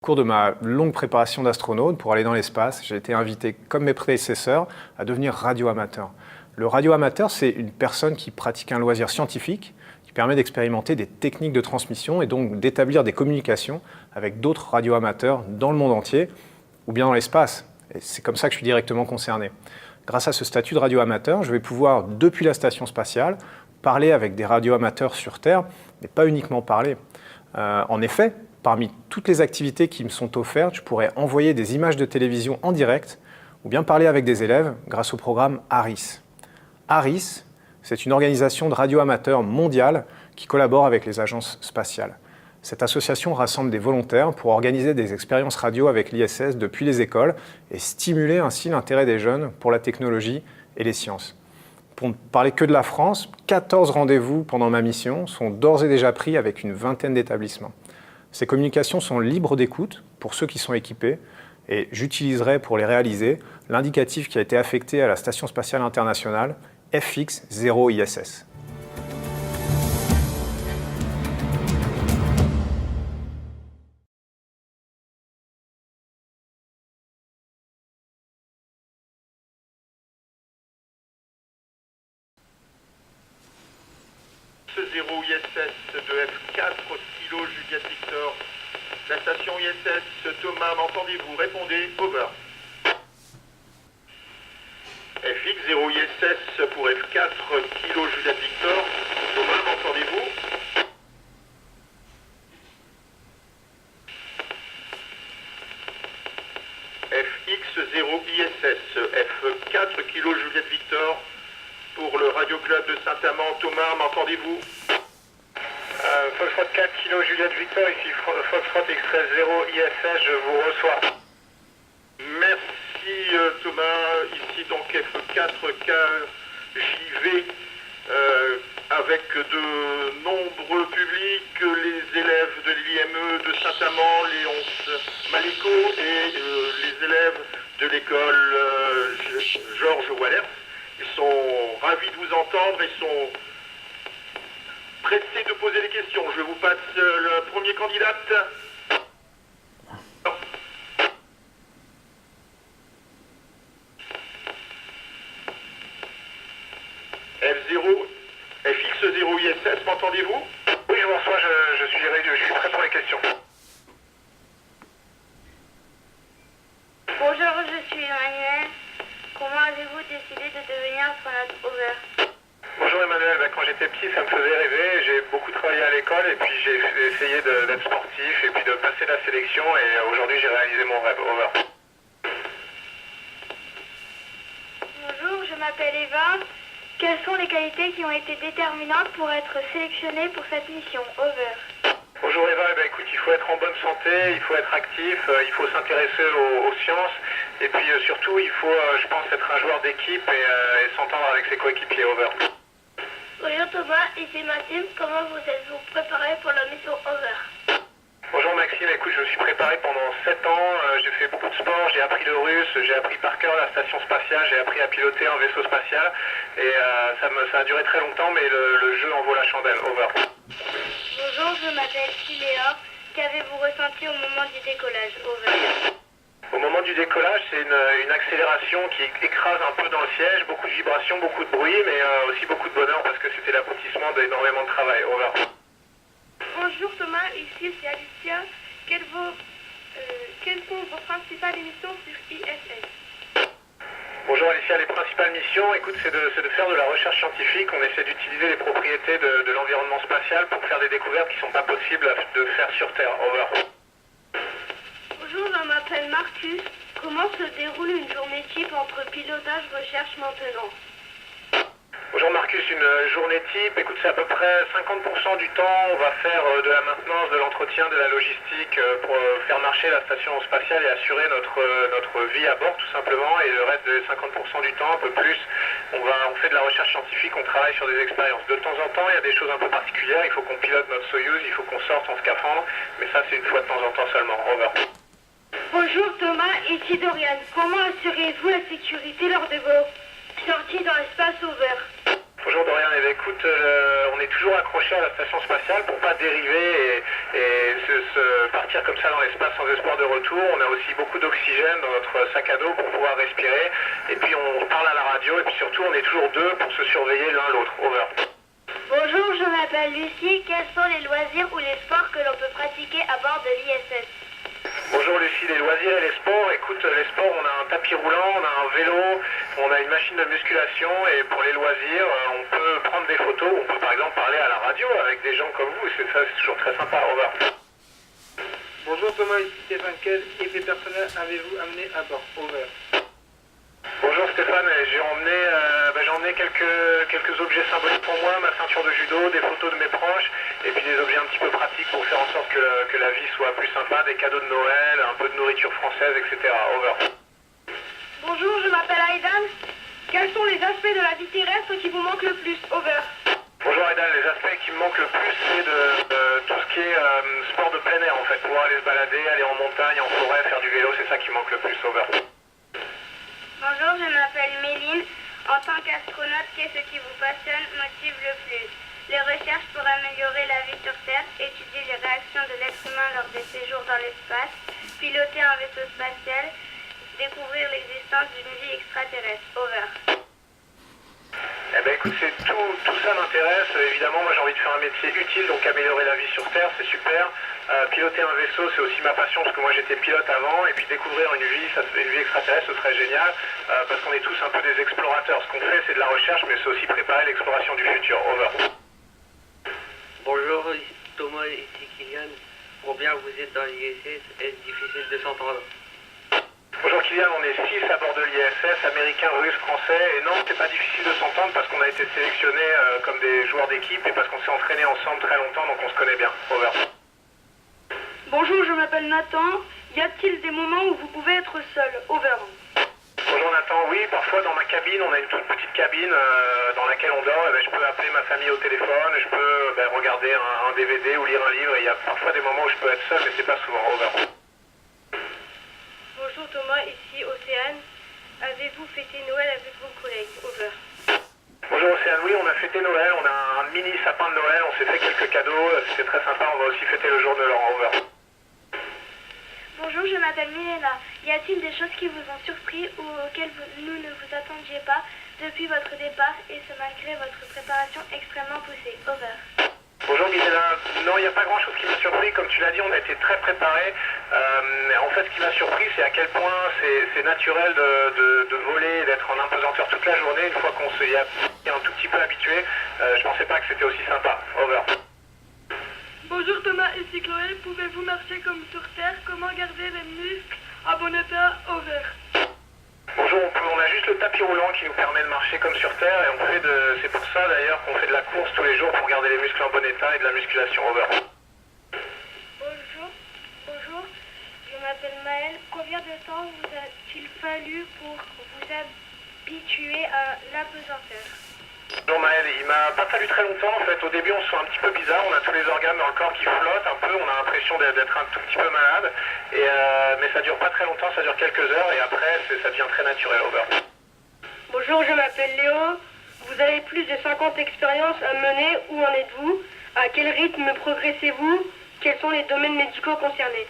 Au cours de ma longue préparation d'astronaute pour aller dans l'espace, j'ai été invité, comme mes prédécesseurs, à devenir radioamateur. Le radioamateur, c'est une personne qui pratique un loisir scientifique qui permet d'expérimenter des techniques de transmission et donc d'établir des communications avec d'autres radioamateurs dans le monde entier ou bien dans l'espace. Et c'est comme ça que je suis directement concerné. Grâce à ce statut de radioamateur, je vais pouvoir, depuis la station spatiale, parler avec des radioamateurs sur Terre, mais pas uniquement parler. En effet, parmi toutes les activités qui me sont offertes, je pourrais envoyer des images de télévision en direct ou bien parler avec des élèves grâce au programme ARIS. ARIS, c'est une organisation de radioamateurs mondiale qui collabore avec les agences spatiales. Cette association rassemble des volontaires pour organiser des expériences radio avec l'ISS depuis les écoles et stimuler ainsi l'intérêt des jeunes pour la technologie et les sciences. Pour ne parler que de la France, 14 rendez-vous pendant ma mission sont d'ores et déjà pris avec une vingtaine d'établissements. Ces communications sont libres d'écoute pour ceux qui sont équipés et j'utiliserai pour les réaliser l'indicatif qui a été affecté à la Station spatiale internationale FX0ISS. Zéro ISS de F4 kilo Juliette Victor. La station ISS Thomas, m'entendez-vous? Répondez, over. FX 0 ISS pour F4 kilo Juliette Victor. Thomas, m'entendez-vous? FX 0 ISS F4 kilo Juliette Victor. Pour le Radio Club de Saint-Amand, Thomas, m'entendez-vous? Foxtrot 4 kilo Juliette Victor, ici Foxtrot X-13 0 ISS, je vous reçois. Merci Thomas, ici donc F4 KJV avec de nombreux publics, les élèves de l'IME de Saint-Amand, Léonce Maléco et les élèves de l'école Georges Wallers. Ils sont ravis de vous entendre et sont pressés de poser des questions. Je vous passe le premier candidat. F0, FX0 ISS, m'entendez-vous? Oui, je vous reçois, je suis prêt pour les questions. Bonjour, je suis Emmanuel. Comment avez-vous décidé de devenir astronaute over? Bonjour Emmanuel, quand j'étais petit ça me faisait rêver, j'ai beaucoup travaillé à l'école et puis j'ai essayé d'être sportif et puis de passer la sélection et aujourd'hui j'ai réalisé mon rêve, over. Bonjour, je m'appelle Eva. Quelles sont les qualités qui ont été déterminantes pour être sélectionnée pour cette mission, over? Bonjour Eva, écoute, il faut être en bonne santé, il faut être actif, il faut s'intéresser aux sciences et puis surtout il faut, je pense, être un joueur d'équipe et s'entendre avec ses coéquipiers, over. Bonjour Thomas, ici Maxime. Comment vous êtes-vous préparé pour la mission over? Bonjour Maxime, écoute, je me suis préparé pendant 7 ans, j'ai fait beaucoup de sport, j'ai appris le russe, j'ai appris par cœur la station spatiale, j'ai appris à piloter un vaisseau spatial et ça a duré très longtemps mais le jeu en vaut la chandelle, over. Bonjour, je m'appelle Tiléa. Qu'avez-vous ressenti au moment du décollage, over? Au moment du décollage, c'est une accélération qui écrase un peu dans le siège, beaucoup de vibrations, beaucoup de bruit, mais aussi beaucoup de bonheur parce que c'était l'aboutissement d'énormément de travail, over. Bonjour Thomas, ici c'est Alicia. Quelles sont vos principales missions sur ISS? Bonjour Alicia, les principales missions, écoute, c'est de faire de la recherche scientifique. On essaie d'utiliser les propriétés de l'environnement spatial pour faire des découvertes qui ne sont pas possibles de faire sur Terre, over. Bonjour, je m'appelle Marcus. Comment se déroule une journée type entre pilotage, recherche, maintenance? Bonjour Marcus, une journée type, écoute, c'est à peu près 50% du temps, on va faire de la maintenance, de l'entretien, de la logistique pour faire marcher la station spatiale et assurer notre vie à bord tout simplement, et le reste des 50% du temps, un peu plus, on fait de la recherche scientifique, on travaille sur des expériences. De temps en temps, il y a des choses un peu particulières, il faut qu'on pilote notre Soyuz, il faut qu'on sorte en scaphandre, mais ça c'est une fois de temps en temps seulement, over. Bonjour Thomas, ici Dorian. Comment assurez-vous la sécurité lors de vos sorties dans l'espace over? Bonjour Dorian, eh bien, écoute, on est toujours accroché à la station spatiale pour pas dériver et se partir comme ça dans l'espace sans espoir de retour. On a aussi beaucoup d'oxygène dans notre sac à dos pour pouvoir respirer. Et puis on parle à la radio et puis surtout on est toujours deux pour se surveiller l'un l'autre. Over. Bonjour, je m'appelle Lucie. Quels sont les loisirs ou les sports que l'on peut pratiquer à bord de l'ISS? Bonjour Lucie, les loisirs et les sports. Écoute, les sports, on a un tapis roulant, on a un vélo, on a une machine de musculation et pour les loisirs, on peut prendre des photos, on peut par exemple parler à la radio avec des gens comme vous et c'est toujours très sympa. Over. Bonjour Thomas, ici Stéphane. Quel effet personnel avez-vous amené à bord? Over. Bonjour Stéphane, j'ai emmené quelques objets symboliques pour moi, ma ceinture de judo, des photos de mes proches, et puis des objets un petit peu pratiques pour faire en sorte que la vie soit plus sympa, des cadeaux de Noël, un peu de nourriture française, etc. Over. Bonjour, je m'appelle Aidan. Quels sont les aspects de la vie terrestre qui vous manquent le plus? Over. Bonjour Aidan, les aspects qui me manquent le plus, c'est de tout ce qui est sport de plein air en fait, pouvoir aller se balader, aller en montagne, en forêt, faire du vélo, c'est ça qui me manque le plus. Over. Bonjour, je m'appelle Méline. En tant qu'astronaute, qu'est-ce qui vous passionne, motive le plus? Les recherches pour améliorer la vie sur Terre, étudier les réactions de l'être humain lors des séjours dans l'espace, piloter un vaisseau spatial, découvrir l'existence d'une vie extraterrestre. Over. Eh ben écoute, tout ça m'intéresse. Évidemment, moi j'ai envie de faire un métier utile, donc améliorer la vie sur Terre, c'est super. Piloter un vaisseau, c'est aussi ma passion, parce que moi j'étais pilote avant, et puis découvrir une vie extraterrestre, ce serait génial, parce qu'on est tous un peu des explorateurs. Ce qu'on fait, c'est de la recherche, mais c'est aussi préparer l'exploration du futur. Over. Bonjour, ici Thomas, ici Kylian. Combien vous êtes dans l'ISS? Est-ce difficile de s'entendre? Bonjour Kylian, on est 6 à bord de l'ISS, américains, russes, français, et non, c'est pas difficile de s'entendre parce qu'on a été sélectionnés comme des joueurs d'équipe et parce qu'on s'est entraînés ensemble très longtemps, donc on se connaît bien. Over. Bonjour, je m'appelle Nathan. Y a-t-il des moments où vous pouvez être seul? Over. Bonjour Nathan, oui, parfois dans ma cabine, on a une toute petite cabine dans laquelle on dort, et ben, je peux appeler ma famille au téléphone, je peux regarder un DVD ou lire un livre, et il y a parfois des moments où je peux être seul, mais c'est pas souvent. Over. Bonjour Thomas, ici Océane. Avez-vous fêté Noël avec vos collègues? Over. Bonjour Océane, oui, on a fêté Noël, on a un mini sapin de Noël, on s'est fait quelques cadeaux, c'était très sympa, on va aussi fêter le jour de l'an. Over. Bonjour, je m'appelle Milena. Y a-t-il des choses qui vous ont surpris ou auxquelles vous ne vous attendiez pas depuis votre départ et ce malgré votre préparation extrêmement poussée? Over. Bonjour Milena, non il n'y a pas grand chose qui m'a surpris, comme tu l'as dit on a été très préparés. En fait ce qui m'a surpris c'est à quel point c'est naturel de voler, d'être en impesanteur toute la journée. Une fois qu'on s'y est un tout petit peu habitué, je pensais pas que c'était aussi sympa. Over. Bonjour Thomas, ici Chloé. Pouvez-vous marcher comme sur Terre? Comment garder les muscles à bon état? Over. Bonjour, on a juste le tapis roulant qui nous permet de marcher comme sur Terre et c'est pour ça d'ailleurs qu'on fait de la course tous les jours pour garder les muscles en bon état et de la musculation. Over. Bonjour, je m'appelle Maëlle. Combien de temps vous a-t-il fallu pour vous habituer à l'apesanteur? Bonjour Maël, il m'a pas fallu très longtemps en fait. Au début on se sent un petit peu bizarre, on a tous les organes dans le corps qui flottent un peu, on a l'impression d'être un tout petit peu malade, mais ça dure pas très longtemps, ça dure quelques heures et après ça devient très naturel. Over. Bonjour, je m'appelle Léo. Vous avez plus de 50 expériences à mener, où en êtes-vous? À quel rythme progressez-vous? Quels sont les domaines médicaux concernés?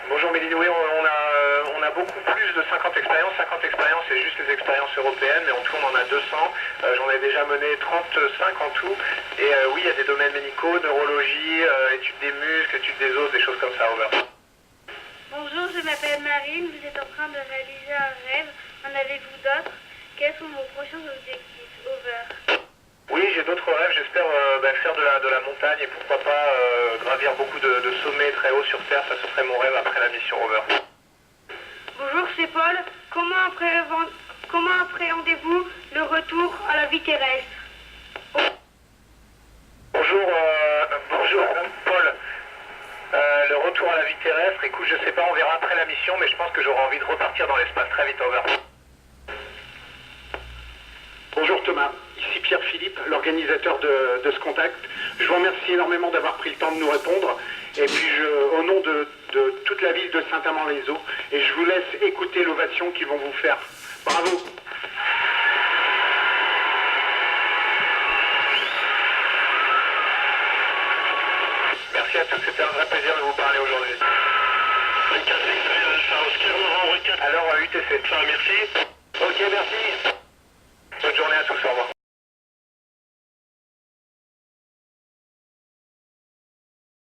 Bonjour Méline, oui, on a beaucoup plus de 50 expériences. 50 expériences, c'est juste les expériences européennes, mais en tout, on en a 200. J'en ai déjà mené 35 en tout. Et oui, il y a des domaines médicaux, neurologie, études des muscles, études des os, des choses comme ça. Over. Bonjour, je m'appelle Marine. Vous êtes en train de réaliser un rêve. En avez-vous d'autres? Quels sont vos prochains objectifs? Over. Oui, j'ai d'autres rêves. J'espère faire de la montagne et pourquoi pas gravir beaucoup de sommets très hauts sur Terre. Ça, ce serait mon rêve après la mission. Over. Bonjour, c'est Paul. Comment appréhendez-vous le retour à la vie terrestre? Bonjour Paul. Le retour à la vie terrestre, écoute, je sais pas, on verra après la mission, mais je pense que j'aurai envie de repartir dans l'espace très vite. Over. Bonjour Thomas, ici Pierre-Philippe, l'organisateur de ce contact. Je vous remercie énormément d'avoir pris le temps de nous répondre. Et puis au nom de toute la ville de Saint-Amand-les-Eaux, et je vous laisse écouter l'ovation qu'ils vont vous faire. Bravo! merci à tous, c'était un vrai plaisir de vous parler aujourd'hui. Alors, UTC. Merci. Ok, merci.